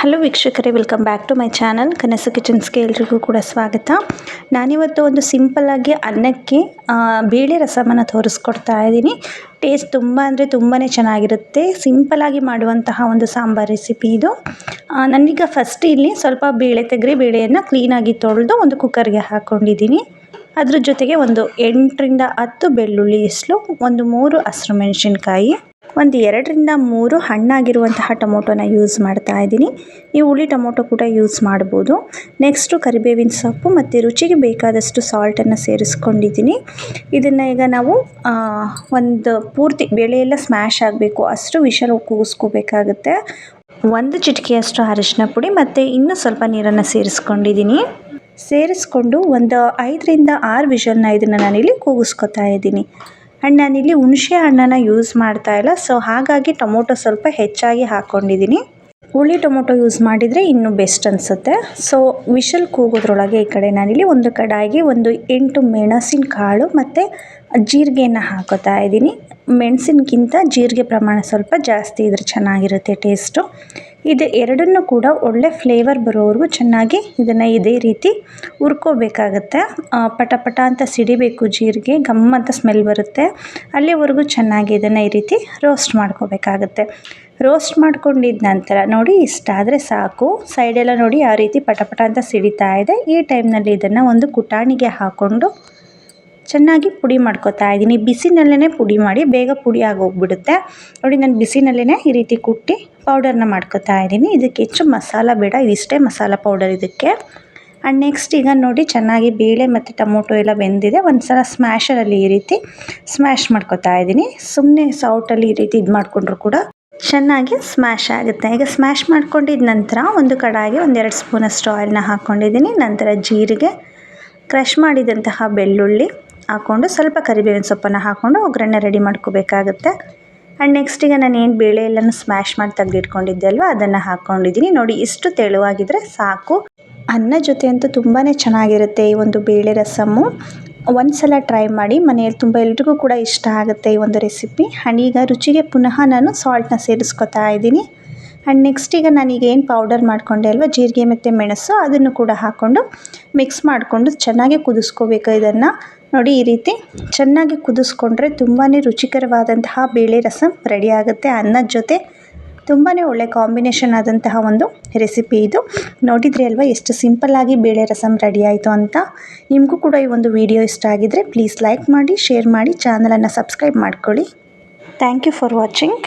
Hello ವೀಕ್ಷಕರೇ, welcome back to my channel Kanasu ಕಿಚನ್ಸ್ಗೆ ಎಲ್ರಿಗೂ ಕೂಡ ಸ್ವಾಗತ. ನಾನಿವತ್ತು ಒಂದು ಸಿಂಪಲ್ಲಾಗಿ ಅನ್ನಕ್ಕೆ ಬೇಳೆ ರಸಮನ್ನು ತೋರಿಸ್ಕೊಡ್ತಾ ಇದ್ದೀನಿ. ಟೇಸ್ಟ್ ತುಂಬ ಅಂದರೆ ತುಂಬಾ ಚೆನ್ನಾಗಿರುತ್ತೆ. ಸಿಂಪಲ್ಲಾಗಿ ಮಾಡುವಂತಹ ಒಂದು ಸಾಂಬಾರ್ ರೆಸಿಪಿ ಇದು. ನಾನೀಗ ಫಸ್ಟ್ ಇಲ್ಲಿ ಸ್ವಲ್ಪ ಬೇಳೆಯನ್ನು ಕ್ಲೀನಾಗಿ ತೊಳೆದು ಒಂದು ಕುಕ್ಕರ್ಗೆ ಹಾಕ್ಕೊಂಡಿದ್ದೀನಿ. ಅದ್ರ ಜೊತೆಗೆ ಒಂದು 8ರಿಂದ 10 ಬೆಳ್ಳುಳ್ಳಿ ಎಸ್ಲು, ಒಂದು 3 ಹಸಿರು ಮೆಣಸಿನ್ಕಾಯಿ, ಒಂದು 2ರಿಂದ 3 ಹಣ್ಣಾಗಿರುವಂತಹ ಟೊಮೊಟೊನ ಯೂಸ್ ಮಾಡ್ತಾ ಇದ್ದೀನಿ. ನೀವು ಹುಳಿ ಟೊಮೊಟೊ ಕೂಡ ಯೂಸ್ ಮಾಡ್ಬೋದು. ನೆಕ್ಸ್ಟು ಕರಿಬೇವಿನ ಸೊಪ್ಪು ಮತ್ತು ರುಚಿಗೆ ಬೇಕಾದಷ್ಟು ಸಾಲ್ಟನ್ನು ಸೇರಿಸ್ಕೊಂಡಿದ್ದೀನಿ. ಇದನ್ನು ಈಗ ನಾವು ಒಂದು ಪೂರ್ತಿ ಬೇಳೆ ಎಲ್ಲ ಸ್ಮ್ಯಾಶ್ ಆಗಬೇಕು ಅಷ್ಟು ವಿಷಲ್ ಕೂಗಿಸ್ಕೋಬೇಕಾಗುತ್ತೆ. 1 ಚಿಟಿಕೆಯಷ್ಟು ಅರಿಶಿನ ಪುಡಿ ಮತ್ತು ಇನ್ನೂ ಸ್ವಲ್ಪ ನೀರನ್ನು ಸೇರಿಸ್ಕೊಂಡು ಒಂದು 5ರಿಂದ 6 ವಿಷಲ್ನ ಇದನ್ನು ನಾನಿಲ್ಲಿ ಕೂಗಿಸ್ಕೊತಾ ಇದ್ದೀನಿ. ಆ್ಯಂಡ್ ನಾನಿಲ್ಲಿ ಹುಣಸೆ ಹಣ್ಣನ್ನು ಯೂಸ್ ಮಾಡ್ತಾ ಇಲ್ಲ, ಸೊ ಹಾಗಾಗಿ ಟೊಮೊಟೊ ಸ್ವಲ್ಪ ಹೆಚ್ಚಾಗಿ ಹಾಕ್ಕೊಂಡಿದ್ದೀನಿ. ಹುಳಿ ಟೊಮೊಟೊ ಯೂಸ್ ಮಾಡಿದರೆ ಇನ್ನೂ ಬೆಸ್ಟ್ ಅನಿಸುತ್ತೆ. ಸೊ ವಿಷಲ್ ಕೂಗೋದ್ರೊಳಗೆ ಈ ಕಡೆ ನಾನಿಲ್ಲಿ ಒಂದು ಕಡಾಯಿಗೆ ಒಂದು 8 ಮೆಣಸಿನಕಾಳು ಮತ್ತು ಜೀರಿಗೆಯನ್ನು ಹಾಕೋತಾ ಇದ್ದೀನಿ. ಮೆಣಸಿನಕ್ಕಿಂತ ಜೀರಿಗೆ ಪ್ರಮಾಣ ಸ್ವಲ್ಪ ಜಾಸ್ತಿ ಇದ್ರೆ ಚೆನ್ನಾಗಿರುತ್ತೆ ಟೇಸ್ಟು. ಇದು ಎರಡನ್ನೂ ಕೂಡ ಒಳ್ಳೆ ಫ್ಲೇವರ್ ಬರೋವರೆಗೂ ಚೆನ್ನಾಗಿ ಇದನ್ನು ಇದೇ ರೀತಿ ಹುರ್ಕೋಬೇಕಾಗತ್ತೆ. ಪಟ ಅಂತ ಸಿಡಿಬೇಕು, ಜೀರಿಗೆ ಗಮ್ ಅಂತ ಸ್ಮೆಲ್ ಬರುತ್ತೆ. ಅಲ್ಲಿವರೆಗೂ ಚೆನ್ನಾಗಿ ಇದನ್ನು ಈ ರೀತಿ ರೋಸ್ಟ್ ಮಾಡ್ಕೋಬೇಕಾಗತ್ತೆ. ರೋಸ್ಟ್ ಮಾಡ್ಕೊಂಡಿದ್ದ ನಂತರ ನೋಡಿ ಇಷ್ಟಾದರೆ ಸಾಕು. ಸೈಡೆಲ್ಲ ನೋಡಿ ಯಾವ ರೀತಿ ಪಟ ಅಂತ ಸಿಡಿತಾ ಇದೆ. ಈ ಟೈಮ್ನಲ್ಲಿ ಇದನ್ನು ಒಂದು ಕುಟಾಣಿಗೆ ಹಾಕ್ಕೊಂಡು ಚೆನ್ನಾಗಿ ಪುಡಿ ಮಾಡ್ಕೊತಾ ಇದ್ದೀನಿ. ಬಿಸಿನಲ್ಲೇ ಪುಡಿ ಮಾಡಿ, ಬೇಗ ಪುಡಿ ಆಗೋಗ್ಬಿಡುತ್ತೆ. ನೋಡಿ ನಾನು ಬಿಸಿನಲ್ಲೇ ಈ ರೀತಿ ಕುಟ್ಟಿ ಪೌಡರ್ನ ಮಾಡ್ಕೊತಾ ಇದ್ದೀನಿ. ಇದಕ್ಕೆ ಹೆಚ್ಚು ಮಸಾಲ ಬೇಡ, ಇದಿಷ್ಟೇ ಮಸಾಲ ಪೌಡರ್ ಇದಕ್ಕೆ. ಆ್ಯಂಡ್ ನೆಕ್ಸ್ಟ್ ಈಗ ನೋಡಿ ಚೆನ್ನಾಗಿ ಬೇಳೆ ಮತ್ತು ಟೊಮೊಟೊ ಎಲ್ಲ ಬೆಂದಿದೆ. ಒಂದು ಸಲ ಸ್ಮ್ಯಾಶರಲ್ಲಿ ಈ ರೀತಿ ಸ್ಮ್ಯಾಶ್ ಮಾಡ್ಕೊತಾ ಇದ್ದೀನಿ. ಸುಮ್ಮನೆ ಸೌಟಲ್ಲಿ ಈ ರೀತಿ ಇದು ಮಾಡಿಕೊಂಡ್ರು ಕೂಡ ಚೆನ್ನಾಗಿ ಸ್ಮ್ಯಾಶ್ ಆಗುತ್ತೆ. ಈಗ ಸ್ಮ್ಯಾಶ್ ಮಾಡ್ಕೊಂಡಿದ್ದ ನಂತರ ಒಂದು ಕಡಾಯಿಗೆ 1-2 ಸ್ಪೂನಷ್ಟು ಆಯಿಲ್ನ ಹಾಕ್ಕೊಂಡಿದ್ದೀನಿ. ನಂತರ ಜೀರಿಗೆ, ಕ್ರಷ್ ಮಾಡಿದಂತಹ ಬೆಳ್ಳುಳ್ಳಿ ಹಾಕ್ಕೊಂಡು ಸ್ವಲ್ಪ ಕರಿಬೇವಿನ ಸೊಪ್ಪನ್ನು ಹಾಕ್ಕೊಂಡು ಒಗ್ಗರಣೆ ರೆಡಿ ಮಾಡ್ಕೋಬೇಕಾಗುತ್ತೆ. ಆ್ಯಂಡ್ ನೆಕ್ಸ್ಟ್ ಈಗ ನಾನು ಏನು ಬೇಳೆ ಎಲ್ಲನೂ ಸ್ಮ್ಯಾಶ್ ಮಾಡಿ ತೆಗೆದಿಟ್ಕೊಂಡಿದ್ದೆ ಅಲ್ವ, ಅದನ್ನು ಹಾಕ್ಕೊಂಡಿದ್ದೀನಿ. ನೋಡಿ ಇಷ್ಟು ತೆಳುವಾಗಿದ್ದರೆ ಸಾಕು. ಅನ್ನ ಜೊತೆ ಅಂತೂ ತುಂಬಾ ಚೆನ್ನಾಗಿರುತ್ತೆ ಈ ಒಂದು ಬೇಳೆ ರಸಮ್ಮು. ಒಂದು ಸಲ ಟ್ರೈ ಮಾಡಿ, ಮನೆಯಲ್ಲಿ ಎಲ್ರಿಗೂ ಕೂಡ ಇಷ್ಟ ಆಗುತ್ತೆ ಈ ಒಂದು ರೆಸಿಪಿ. ಆ್ಯಂಡ್ ಈಗ ರುಚಿಗೆ ಪುನಃ ನಾನು ಸಾಲ್ಟ್ನ ಸೇರಿಸ್ಕೊತಾ ಇದ್ದೀನಿ. ಆ್ಯಂಡ್ ನೆಕ್ಸ್ಟ್ ಈಗ ನಾನೀಗ ಏನು ಪೌಡರ್ ಮಾಡ್ಕೊಂಡೆ ಅಲ್ವ, ಜೀರಿಗೆ ಮತ್ತು ಮೆಣಸು, ಅದನ್ನು ಕೂಡ ಹಾಕ್ಕೊಂಡು ಮಿಕ್ಸ್ ಮಾಡಿಕೊಂಡು ಚೆನ್ನಾಗಿ ಕುದಿಸ್ಕೋಬೇಕು. ಇದನ್ನು ನೋಡಿ ಈ ರೀತಿ ಚೆನ್ನಾಗಿ ಕುದಿಸ್ಕೊಂಡ್ರೆ ತುಂಬಾ ರುಚಿಕರವಾದಂತಹ ಬೇಳೆ ರಸಂ ರೆಡಿ ಆಗುತ್ತೆ. ಅನ್ನದ ಜೊತೆ ತುಂಬಾ ಒಳ್ಳೆ ಕಾಂಬಿನೇಷನ್ ಆದಂತಹ ಒಂದು ರೆಸಿಪಿ ಇದು. ನೋಡಿದ್ರಿ ಅಲ್ವಾ ಎಷ್ಟು ಸಿಂಪಲ್ಲಾಗಿ ಬೇಳೆ ರಸಂ ರೆಡಿ ಆಯಿತು ಅಂತ. ನಿಮಗೂ ಕೂಡ ಈ ಒಂದು ವಿಡಿಯೋ ಇಷ್ಟ ಆಗಿದ್ದರೆ ಪ್ಲೀಸ್ ಲೈಕ್ ಮಾಡಿ, ಶೇರ್ ಮಾಡಿ, ಚಾನಲನ್ನು ಸಬ್ಸ್ಕ್ರೈಬ್ ಮಾಡ್ಕೊಳ್ಳಿ. Thank you for watching.